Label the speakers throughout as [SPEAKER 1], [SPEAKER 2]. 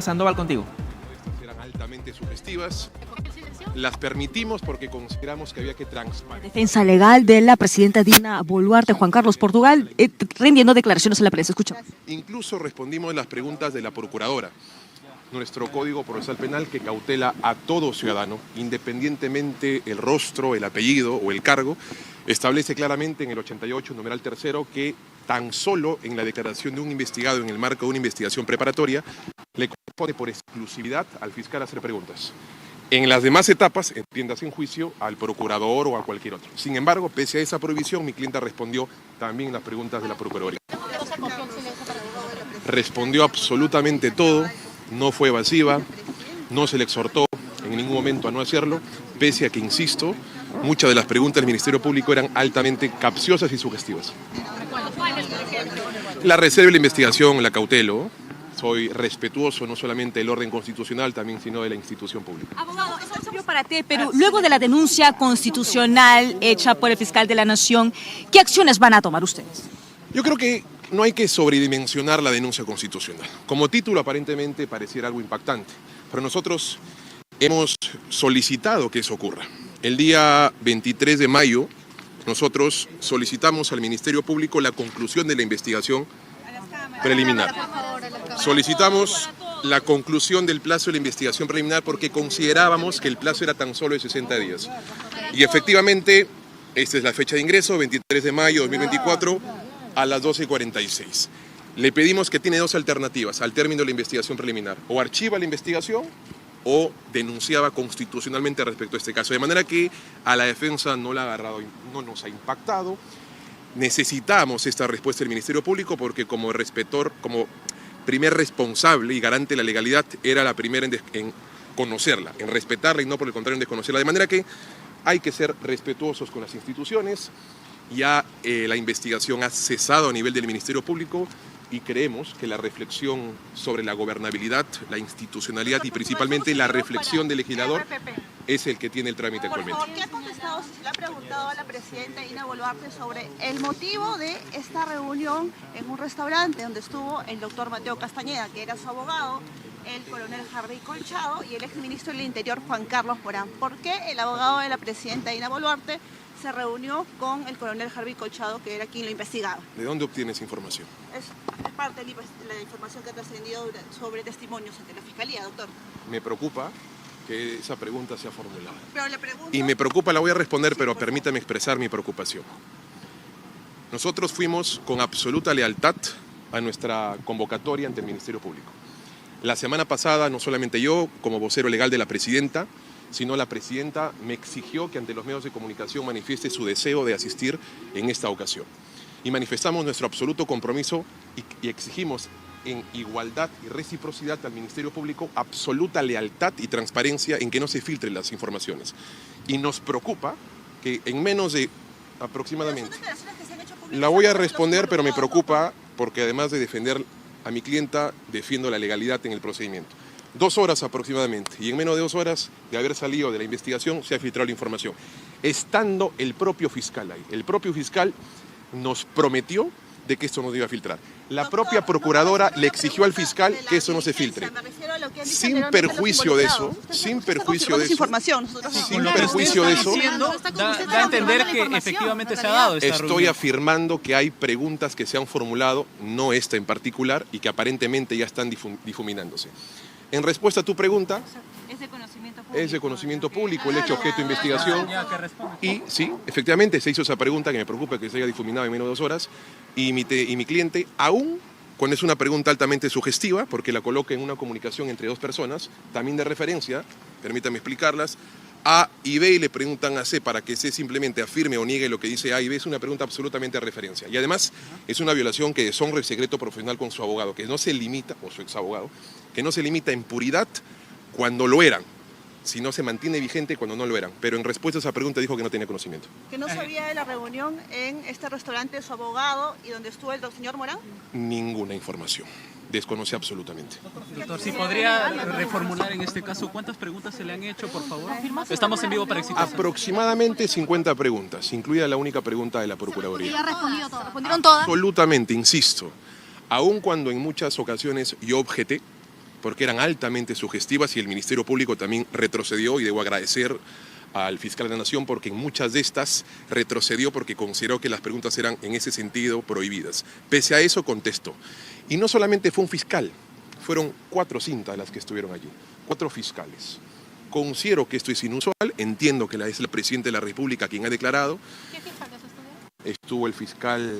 [SPEAKER 1] Sandoval, contigo.
[SPEAKER 2] Estas eran altamente sugestivas. Las permitimos porque consideramos que había que transparentar.
[SPEAKER 3] Defensa legal de la presidenta Dina Boluarte, Juan Carlos Portugal, rindiendo declaraciones a la prensa. Escuchamos.
[SPEAKER 2] Incluso respondimos las preguntas de la procuradora. Nuestro Código Procesal Penal, que cautela a todo ciudadano, independientemente el rostro, el apellido o el cargo, establece claramente en el 88, numeral tercero, que tan solo en la declaración de un investigado en el marco de una investigación preparatoria, le corresponde por exclusividad al fiscal hacer preguntas. En las demás etapas, entiéndase en juicio, al procurador o a cualquier otro. Sin embargo, pese a esa prohibición, mi clienta respondió también las preguntas de la Procuraduría. Respondió absolutamente todo, no fue evasiva, no se le exhortó en ningún momento a no hacerlo, pese a que, insisto, muchas de las preguntas del Ministerio Público eran altamente capciosas y sugestivas. La reserva de la investigación la cautelo. Soy respetuoso no solamente del orden constitucional, también sino de la institución pública.
[SPEAKER 3] Abogado, eso sirvió para ti, pero luego de la denuncia constitucional hecha por el fiscal de la Nación, ¿qué acciones van a tomar ustedes?
[SPEAKER 2] Yo creo que no hay que sobredimensionar la denuncia constitucional. Como título aparentemente pareciera algo impactante, pero nosotros hemos solicitado que eso ocurra. El día 23 de mayo nosotros solicitamos al Ministerio Público la conclusión de la investigación preliminar. Solicitamos la conclusión del plazo de la investigación preliminar porque considerábamos que el plazo era tan solo de 60 días. Y efectivamente, esta es la fecha de ingreso, 23 de mayo de 2024, a las 12:46. Le pedimos que tiene dos alternativas al término de la investigación preliminar. O archiva la investigación o denunciaba constitucionalmente respecto a este caso. De manera que a la defensa no la ha agarrado, no nos ha impactado. Necesitamos esta respuesta del Ministerio Público porque como primer responsable y garante de la legalidad era la primera en conocerla, en respetarla y no por el contrario en desconocerla. De manera que hay que ser respetuosos con las instituciones. Ya la investigación ha cesado a nivel del Ministerio Público y creemos que la reflexión sobre la gobernabilidad, la institucionalidad y principalmente la reflexión del legislador es el que tiene el trámite actualmente.
[SPEAKER 4] Por favor, ¿qué ha contestado, si le ha preguntado a la presidenta Dina Boluarte sobre el motivo de esta reunión en un restaurante donde estuvo el doctor Mateo Castañeda, que era su abogado, el coronel Harvey Colchado y el exministro del Interior Juan Carlos Morán? ¿Por qué el abogado de la presidenta Dina Boluarte se reunió con el coronel Harvey Colchado, que era quien lo investigaba?
[SPEAKER 2] ¿De dónde obtienes información?
[SPEAKER 4] Es parte de la información que ha trascendido sobre testimonios ante la Fiscalía, doctor.
[SPEAKER 2] Me preocupa que esa pregunta sea formulada.
[SPEAKER 4] Pero le pregunto...
[SPEAKER 2] Y me preocupa, la voy a responder, pero permítame expresar mi preocupación. Nosotros fuimos con absoluta lealtad a nuestra convocatoria ante el Ministerio Público. La semana pasada, no solamente yo, como vocero legal de la presidenta, sino la presidenta me exigió que ante los medios de comunicación manifieste su deseo de asistir en esta ocasión. Y manifestamos nuestro absoluto compromiso y exigimos en igualdad y reciprocidad al Ministerio Público absoluta lealtad y transparencia en que no se filtren las informaciones. Y nos preocupa que en menos de aproximadamente... La voy a responder, pero me preocupa porque además de defender a mi clienta, defiendo la legalidad en el procedimiento. 2 horas aproximadamente, y en menos de 2 horas de haber salido de la investigación se ha filtrado la información. Estando el propio fiscal ahí. El propio fiscal nos prometió de que esto no se iba a filtrar. La propia procuradora le exigió al fiscal que eso no se filtre. Sin perjuicio de eso,
[SPEAKER 1] Da a entender que efectivamente se ha dado esta
[SPEAKER 2] estoy
[SPEAKER 1] reunión.
[SPEAKER 2] afirmando que hay preguntas que se han formulado, no esta en particular, y que aparentemente ya están difuminándose. En respuesta a tu pregunta, es de conocimiento público el hecho objeto de investigación. Y sí, efectivamente se hizo esa pregunta que me preocupa que se haya difuminado en menos de 2 horas. Y mi cliente, aún cuando es una pregunta altamente sugestiva, porque la coloca en una comunicación entre 2 personas, también de referencia, permítame explicarlas, A y B y le preguntan a C para que C simplemente afirme o niegue lo que dice A y B, es una pregunta absolutamente de referencia. Y además es una violación que deshonra el secreto profesional con su abogado, que no se limita, o su exabogado, que no se limita en puridad cuando lo eran, si no se mantiene vigente cuando no lo eran. Pero en respuesta a esa pregunta dijo que no tenía conocimiento.
[SPEAKER 4] ¿Que no sabía de la reunión en este restaurante de su abogado y donde estuvo el señor Morán?
[SPEAKER 2] Ninguna información. Desconoce absolutamente.
[SPEAKER 1] Doctor, si podría reformular en este caso, ¿cuántas preguntas se le han hecho, por favor? Estamos en vivo para Exitosa.
[SPEAKER 2] Aproximadamente 50 preguntas, incluida la única pregunta de la Procuraduría.
[SPEAKER 3] ¿Ya respondido todas? ¿Respondieron todas?
[SPEAKER 2] Absolutamente, insisto. Aun cuando en muchas ocasiones yo objeté, porque eran altamente sugestivas y el Ministerio Público también retrocedió, y debo agradecer al fiscal de la Nación porque en muchas de estas retrocedió porque consideró que las preguntas eran en ese sentido prohibidas. Pese a eso contestó. Y no solamente fue un fiscal, fueron 4 cintas las que estuvieron allí, 4 fiscales. Considero que esto es inusual, entiendo que es el presidente de la República quien ha declarado.
[SPEAKER 5] ¿Qué fiscales estuvieron?
[SPEAKER 2] Estuvo el fiscal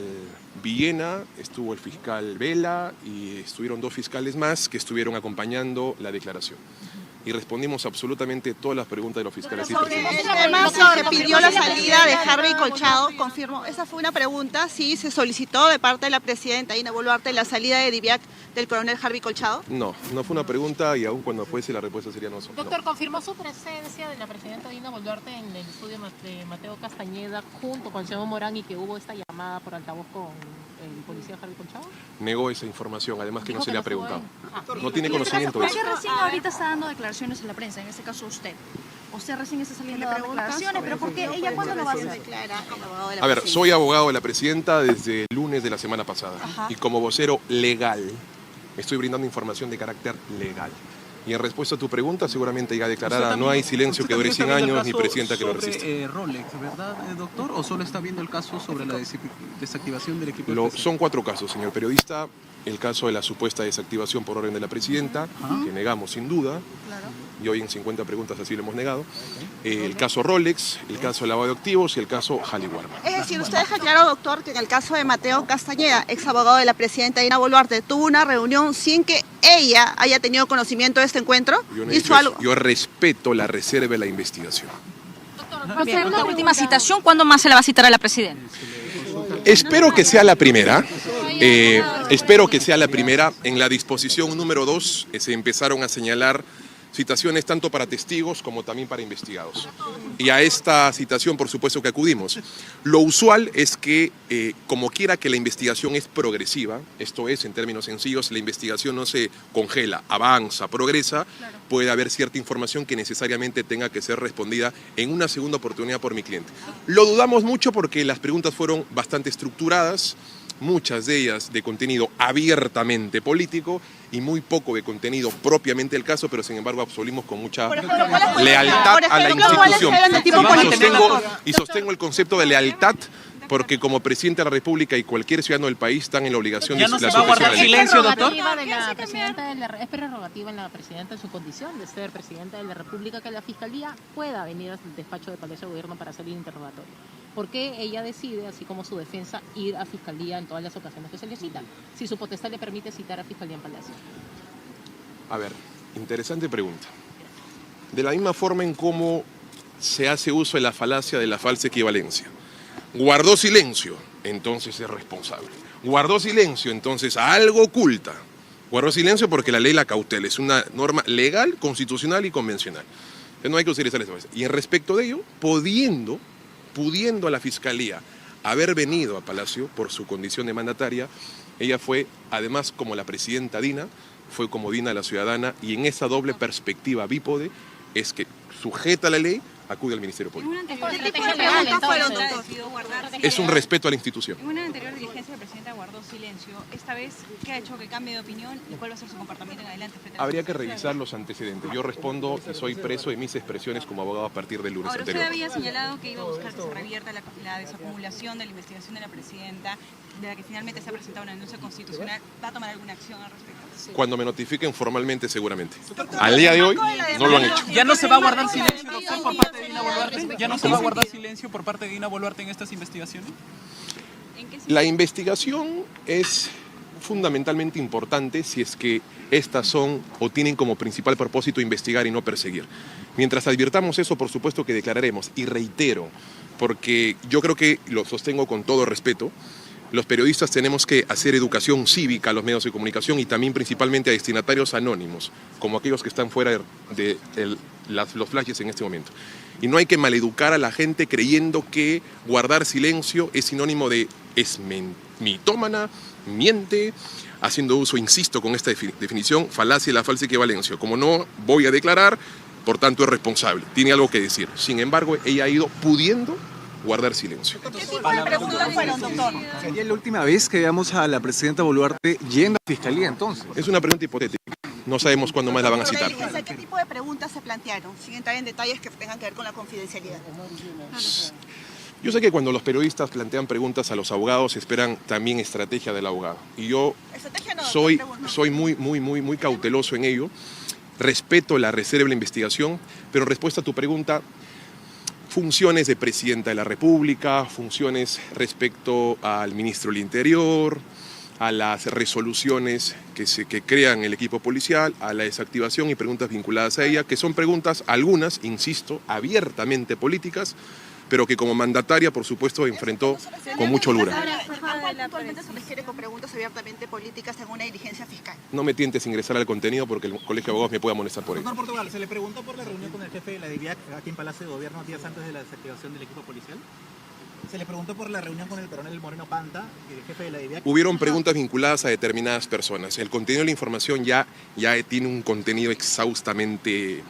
[SPEAKER 2] Villena, estuvo el fiscal Vela y estuvieron 2 fiscales más que estuvieron acompañando la declaración. Y respondimos absolutamente todas las preguntas de los fiscales y
[SPEAKER 4] Sobre
[SPEAKER 2] presidentes.
[SPEAKER 4] el tema si se pidió la salida de Harvey Colchado, confirmo, esa fue una pregunta, si se solicitó de parte de la presidenta Dina Boluarte la salida de DIVIAC del coronel Harvey Colchado.
[SPEAKER 2] No, no fue una pregunta y aún cuando fuese la respuesta sería no.
[SPEAKER 5] Doctor, ¿confirmó su presencia de la presidenta Dina Boluarte en el estudio de Mateo Castañeda junto con Simón Morán y que hubo esta llamada por altavoz con el policía Harvey Colchado?
[SPEAKER 2] Negó esa información, además que no
[SPEAKER 5] Dijo
[SPEAKER 2] se
[SPEAKER 5] que
[SPEAKER 2] le
[SPEAKER 5] no
[SPEAKER 2] ha preguntado.
[SPEAKER 5] estuvo ahí.
[SPEAKER 2] No tiene conocimiento de
[SPEAKER 6] ¿Por
[SPEAKER 2] eso.
[SPEAKER 6] qué recién ahorita está dando declaraciones en la prensa? En este caso usted. Usted recién está saliendo a dar declaraciones, pero ¿por qué ella cuándo lo va a hacer?
[SPEAKER 4] Declara el abogado de la
[SPEAKER 2] A ver,
[SPEAKER 4] presidenta.
[SPEAKER 2] soy abogado de la presidenta desde el lunes de la semana pasada. Y como vocero legal, estoy brindando información de carácter legal. Y en respuesta a tu pregunta, seguramente ya declarada, no hay silencio que dure 100 años ni presidenta que lo resista.
[SPEAKER 1] Rolex, ¿verdad, doctor? ¿O solo está viendo el caso sobre la desactivación del equipo?
[SPEAKER 2] Son 4 casos, señor periodista. El caso de la supuesta desactivación por orden de la presidenta, que negamos sin duda, y hoy en 50 preguntas así lo hemos negado. El caso Rolex, el caso de lavado de activos y el caso Haliwarma.
[SPEAKER 4] Es decir, usted deja claro, doctor, que en el caso de Mateo Castañeda, ex abogado de la presidenta Dina Boluarte, tuvo una reunión sin que ella haya tenido conocimiento de este encuentro.
[SPEAKER 2] Yo no he
[SPEAKER 4] Hizo
[SPEAKER 2] dicho
[SPEAKER 4] algo.
[SPEAKER 2] eso. Yo respeto la reserva de la investigación.
[SPEAKER 3] Bien, una última citación, ¿cuándo más se la va a citar a la presidenta?
[SPEAKER 2] Espero que sea la primera. Espero que sea la primera. En la disposición número 2 se empezaron a señalar citaciones tanto para testigos como también para investigados. Y a esta citación, por supuesto que acudimos. Lo usual es que, como quiera que la investigación es progresiva, esto es, en términos sencillos, la investigación no se congela, avanza, progresa, puede haber cierta información que necesariamente tenga que ser respondida en una segunda oportunidad por mi cliente. Lo dudamos mucho porque las preguntas fueron bastante estructuradas, muchas de ellas de contenido abiertamente político y muy poco de contenido propiamente del caso, pero sin embargo absolvimos con mucha lealtad a la institución. Y sostengo el concepto de lealtad porque como presidente de la República y cualquier ciudadano del país están en la obligación
[SPEAKER 1] ¿Ya
[SPEAKER 2] de
[SPEAKER 1] no se
[SPEAKER 2] la
[SPEAKER 1] va a guardar
[SPEAKER 2] sujeción a la ley.
[SPEAKER 1] silencio, doctor?
[SPEAKER 5] Es prerrogativa en la presidenta en su condición de ser presidenta de la República que la Fiscalía pueda venir al despacho de Palacio de Gobierno para hacer el interrogatorio. ¿Por qué ella decide, así como su defensa, ir a Fiscalía en todas las ocasiones que se le citan? Si su potestad le permite citar a Fiscalía en Palacio.
[SPEAKER 2] A ver, interesante pregunta. De la misma forma en cómo se hace uso de la falacia de la falsa equivalencia. Guardó silencio, entonces es responsable. Guardó silencio, entonces algo oculta. Guardó silencio porque la ley la cautela. Es una norma legal, constitucional y convencional. Entonces no hay que utilizar esa frase. Y en respecto de ello, pudiendo a la Fiscalía haber venido a Palacio por su condición de mandataria, ella fue, además como la presidenta Dina, fue como Dina la ciudadana, y en esa doble perspectiva bípode es que sujeta a la ley, acude al Ministerio Público.
[SPEAKER 5] ¿Qué tipo de preguntas fueron, doctor?
[SPEAKER 2] Es un respeto a la institución.
[SPEAKER 6] En una anterior diligencia, la presidenta guardó silencio. Esta vez, ¿qué ha hecho que cambie de opinión y cuál va a ser su comportamiento en adelante?
[SPEAKER 2] Habría que revisar los antecedentes. Yo respondo y soy preso de mis expresiones como abogado a partir del lunes
[SPEAKER 6] Ahora, usted
[SPEAKER 2] anterior.
[SPEAKER 6] había señalado que iba a buscar que se revierta la desacumulación de la investigación de la presidenta, de la que finalmente se ha presentado una denuncia constitucional. ¿Va a tomar alguna acción al respecto?
[SPEAKER 2] Cuando me notifiquen formalmente, seguramente. Al día de hoy, no lo han hecho.
[SPEAKER 1] ¿Ya no se va a guardar silencio, doctor, por parte de Dina Boluarte? ¿Ya no se va a guardar silencio por parte de Dina Boluarte en estas investigaciones?
[SPEAKER 2] La investigación es fundamentalmente importante si es que estas son o tienen como principal propósito investigar y no perseguir. Mientras advirtamos eso, por supuesto que declararemos, y reitero, porque yo creo que lo sostengo con todo respeto, los periodistas tenemos que hacer educación cívica a los medios de comunicación y también principalmente a destinatarios anónimos, como aquellos que están fuera de los flashes en este momento. Y no hay que maleducar a la gente creyendo que guardar silencio es sinónimo de es mitómana, miente, haciendo uso, insisto, con esta definición, falacia y la falsa equivalencia. Como no voy a declarar, por tanto es responsable, tiene algo que decir. Sin embargo, ella ha ido pudiendo guardar silencio.
[SPEAKER 4] ¿Qué tipo de preguntas fueron, doctor?
[SPEAKER 7] Sería la última vez que veamos a la presidenta Boluarte yendo a Fiscalía, entonces.
[SPEAKER 2] Es una pregunta hipotética. No sabemos cuándo más la van a
[SPEAKER 4] Doctor,
[SPEAKER 2] citar.
[SPEAKER 4] ¿qué tipo de preguntas se plantearon? Sin entrar en detalles que tengan que ver con la confidencialidad.
[SPEAKER 2] Yo sé que cuando los periodistas plantean preguntas a los abogados esperan también estrategia del abogado. Y yo
[SPEAKER 4] Estrategia no,
[SPEAKER 2] soy muy cauteloso en ello. Respeto la reserva de la investigación, pero en respuesta a tu pregunta, funciones de Presidenta de la República, funciones respecto al Ministro del Interior, a las resoluciones que crean el equipo policial, a la desactivación y preguntas vinculadas a ella, que son preguntas, algunas, insisto, abiertamente políticas, pero que como mandataria, por supuesto, enfrentó con mucha holgura.
[SPEAKER 4] Actualmente se refiere con preguntas abiertamente políticas en una diligencia fiscal.
[SPEAKER 2] No me tientes a ingresar al contenido porque el Colegio de Abogados me puede amonestar por ello.
[SPEAKER 7] Doctor Portugal, ¿se le preguntó por la reunión con el jefe de la DIVIAC aquí en Palacio de Gobierno días antes de la desactivación del equipo policial? ¿Se le preguntó por la reunión con el coronel Moreno Panta, el jefe de la DIVIAC?
[SPEAKER 2] Hubieron preguntas vinculadas a determinadas personas. El contenido de la información ya tiene un contenido exhaustamente,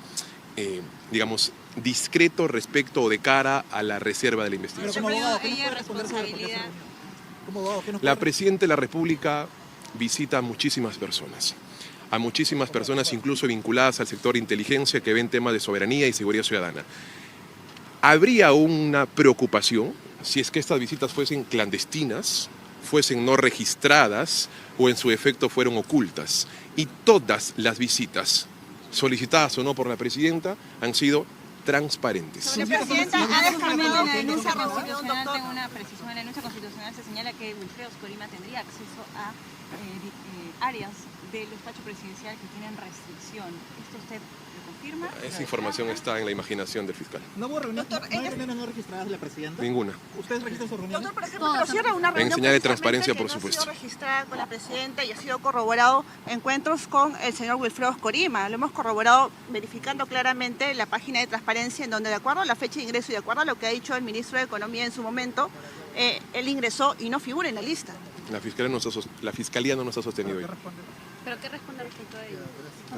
[SPEAKER 2] digamos, discreto respecto o de cara a la reserva de la investigación.
[SPEAKER 7] Pero como abogado, ¿qué nos puede responder sobre por qué se reunió? Como abogado, ¿qué nos
[SPEAKER 2] La
[SPEAKER 7] puede
[SPEAKER 2] Presidenta de la República visita a muchísimas personas, incluso vinculadas al sector inteligencia que ven temas de soberanía y seguridad ciudadana. Habría una preocupación si es que estas visitas fuesen clandestinas, fuesen no registradas o en su efecto fueron ocultas. Y todas las visitas, solicitadas o no por la Presidenta, han sido transparentes.
[SPEAKER 4] La Presidenta ha descartado que en esa reunión,
[SPEAKER 6] Constitucional,
[SPEAKER 4] doctor,
[SPEAKER 6] tengo una precisión. En la denuncia constitucional se señala que Wilfredo Corima tendría acceso a áreas del despacho presidencial que tienen restricción. ¿Esto usted lo confirma?
[SPEAKER 2] Esa información está en la imaginación del fiscal.
[SPEAKER 7] ¿No hubo reuniones,
[SPEAKER 4] Doctor,
[SPEAKER 7] no hay reuniones no registradas de la Presidenta?
[SPEAKER 2] Ninguna.
[SPEAKER 7] ¿Ustedes registran sus reuniones?
[SPEAKER 4] doctor, por ejemplo, pero cierra una reunión
[SPEAKER 2] señal de
[SPEAKER 4] precisamente
[SPEAKER 2] transparencia,
[SPEAKER 4] que
[SPEAKER 2] por
[SPEAKER 4] no
[SPEAKER 2] supuesto.
[SPEAKER 4] ha sido registrada con la Presidenta y ha sido corroborado encuentros con el señor Wilfredo Corima. Lo hemos corroborado verificando claramente la página de transparencia en donde, de acuerdo a la fecha de ingreso y de acuerdo a lo que ha dicho el ministro de Economía en su momento, él ingresó y no figura en la lista.
[SPEAKER 2] La Fiscalía no nos ha sostenido ello.
[SPEAKER 8] ¿Pero qué responde respecto a ello?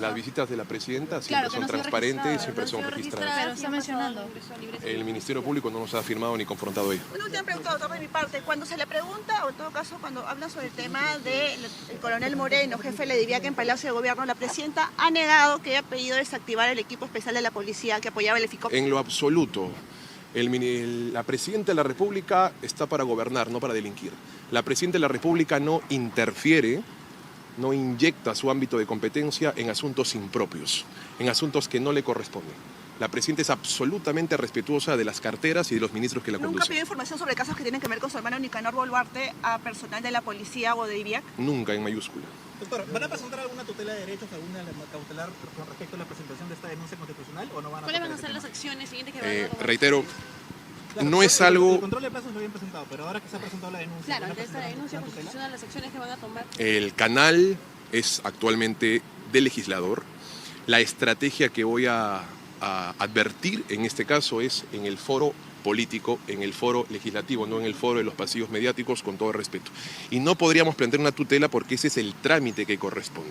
[SPEAKER 2] Las visitas de la Presidenta siempre
[SPEAKER 8] Claro, que
[SPEAKER 2] son
[SPEAKER 8] no han sido
[SPEAKER 2] transparentes y
[SPEAKER 8] registradas,
[SPEAKER 2] siempre son registradas.
[SPEAKER 8] Pero está mencionando.
[SPEAKER 2] El Ministerio Público no nos ha firmado ni confrontado ello.
[SPEAKER 4] Una última pregunta, doctor, de mi parte. Cuando se le pregunta, o en todo caso cuando habla sobre el tema del coronel Moreno, jefe de la DIVIAC en Palacio de Gobierno, la Presidenta ha negado que haya pedido desactivar el equipo especial de la policía que apoyaba el FICOP.
[SPEAKER 2] En lo absoluto, la Presidenta de la República está para gobernar, no para delinquir. La Presidenta de la República no interfiere, no inyecta su ámbito de competencia en asuntos impropios, en asuntos que no le corresponden. La Presidenta es absolutamente respetuosa de las carteras y de los ministros que la
[SPEAKER 4] ¿Nunca
[SPEAKER 2] conducen.
[SPEAKER 4] pidió información sobre casos que tienen que ver con su hermano Nicanor Boluarte a personal de la policía o de DIVIAC?
[SPEAKER 2] Nunca en mayúscula.
[SPEAKER 7] Doctor, ¿van a presentar alguna tutela de derechos, alguna cautelar con respecto a la presentación de esta denuncia constitucional o no van a
[SPEAKER 8] ¿Cuáles van a
[SPEAKER 7] tocar
[SPEAKER 8] ser
[SPEAKER 7] ese
[SPEAKER 8] las
[SPEAKER 7] tema?
[SPEAKER 8] acciones siguientes que van a tomar?
[SPEAKER 2] Reitero,
[SPEAKER 7] Claro,
[SPEAKER 2] no es algo...
[SPEAKER 7] El control de plazos lo habían presentado, pero ahora que se ha presentado la denuncia...
[SPEAKER 8] Claro,
[SPEAKER 7] ¿van a
[SPEAKER 8] de esta
[SPEAKER 7] presentar
[SPEAKER 8] denuncia
[SPEAKER 7] una tutela?
[SPEAKER 8] constitucional, las acciones que van a tomar.
[SPEAKER 2] El canal es actualmente del legislador. La estrategia que voy a advertir en este caso es en el foro político, en el foro legislativo, no en el foro de los pasillos mediáticos, con todo respeto. Y no podríamos plantear una tutela porque ese es el trámite que corresponde.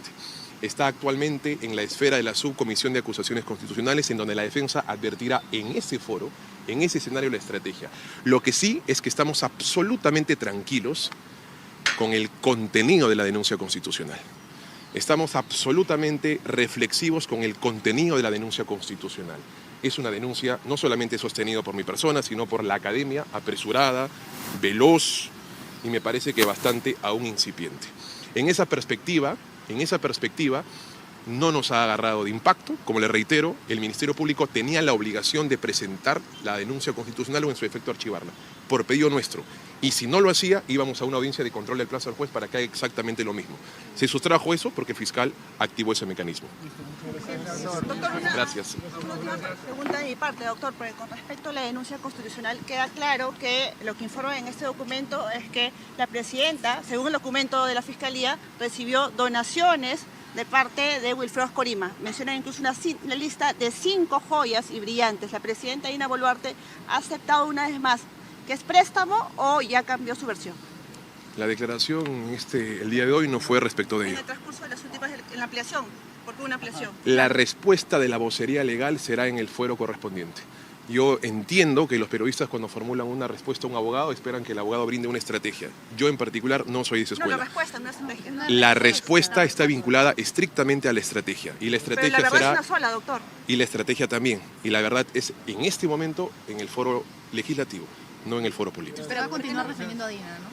[SPEAKER 2] Está actualmente en la esfera de la Subcomisión de Acusaciones Constitucionales, en donde la defensa advertirá en ese foro, en ese escenario, la estrategia. Lo que sí es que estamos absolutamente tranquilos con el contenido de la denuncia constitucional. Estamos absolutamente reflexivos con el contenido de la denuncia constitucional. Es una denuncia no solamente sostenida por mi persona, sino por la academia, apresurada, veloz y me parece que bastante aún incipiente. En esa perspectiva, no nos ha agarrado de impacto. Como le reitero, el Ministerio Público tenía la obligación de presentar la denuncia constitucional o en su efecto archivarla, por pedido nuestro. Y si no lo hacía, íbamos a una audiencia de control del plazo al juez para que haga exactamente lo mismo. Se sustrajo eso porque el fiscal activó ese mecanismo. Gracias.
[SPEAKER 4] Una última pregunta de mi parte, doctor, porque con respecto a la denuncia constitucional queda claro que lo que informa en este documento es que la Presidenta, según el documento de la Fiscalía, recibió donaciones de parte de Wilfredo Corima. Mencionan incluso una lista de 5 joyas y brillantes. La Presidenta Dina Boluarte ha aceptado una vez más que es préstamo o ya cambió su versión.
[SPEAKER 2] La declaración el día de hoy no fue respecto de
[SPEAKER 4] En
[SPEAKER 2] ello.
[SPEAKER 4] el transcurso de las últimas, en la ampliación, ¿por qué una ampliación?
[SPEAKER 2] La respuesta de la vocería legal será en el fuero correspondiente. Yo entiendo que los periodistas cuando formulan una respuesta a un abogado esperan que el abogado brinde una estrategia. Yo en particular no soy de esa
[SPEAKER 4] No, la
[SPEAKER 2] escuela.
[SPEAKER 4] respuesta no es estrategia.
[SPEAKER 2] La respuesta está vinculada estrictamente a la estrategia. Y la
[SPEAKER 4] Pero
[SPEAKER 2] estrategia
[SPEAKER 4] la verdad
[SPEAKER 2] será...
[SPEAKER 4] es una sola, doctor.
[SPEAKER 2] Y la estrategia también. Y la verdad es en este momento en el foro legislativo, no en el foro político.
[SPEAKER 8] Pero va a continuar defendiendo a Dina, ¿no?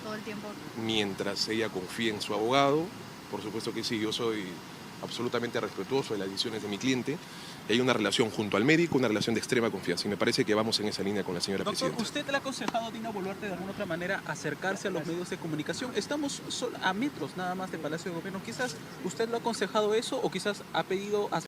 [SPEAKER 8] Todo el tiempo.
[SPEAKER 2] Mientras ella confíe en su abogado, por supuesto que sí, yo soy absolutamente respetuoso de las decisiones de mi cliente. Hay una relación junto al médico, una relación de extrema confianza. Y me parece que vamos en esa línea con la señora
[SPEAKER 1] Doctor,
[SPEAKER 2] presidenta.
[SPEAKER 1] ¿usted le ha aconsejado a Dina Boluarte de alguna otra manera acercarse a los medios de comunicación? Estamos a metros nada más de Palacio de Gobierno. Quizás usted lo ha aconsejado eso o quizás ha pedido